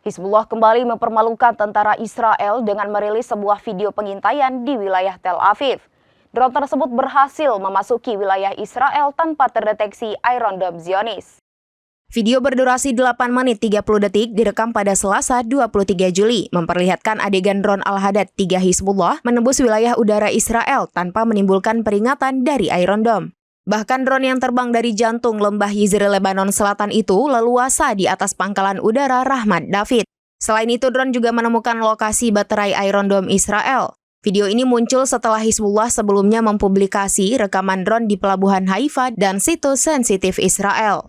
Hizbullah kembali mempermalukan tentara Israel dengan merilis sebuah video pengintaian di wilayah Tel Aviv. Drone tersebut berhasil memasuki wilayah Israel tanpa terdeteksi Iron Dome Zionis. Video berdurasi 8 menit 30 detik direkam pada Selasa 23 Juli, memperlihatkan adegan drone Al-Hadad 3 Hizbullah menembus wilayah udara Israel tanpa menimbulkan peringatan dari Iron Dome. Bahkan drone yang terbang dari jantung lembah Yizre Lebanon Selatan itu leluasa di atas pangkalan udara Rahmat David. Selain itu, drone juga menemukan lokasi baterai Iron Dome Israel. Video ini muncul setelah Hizbullah sebelumnya mempublikasi rekaman drone di pelabuhan Haifa dan situs sensitif Israel.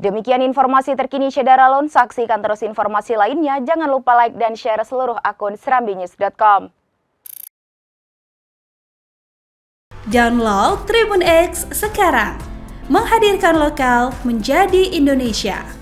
Demikian informasi terkini Syederalun. Saksikan terus informasi lainnya. Jangan lupa like dan share seluruh akun serambinews.com. Download Tribun X sekarang. Menghadirkan lokal menjadi Indonesia.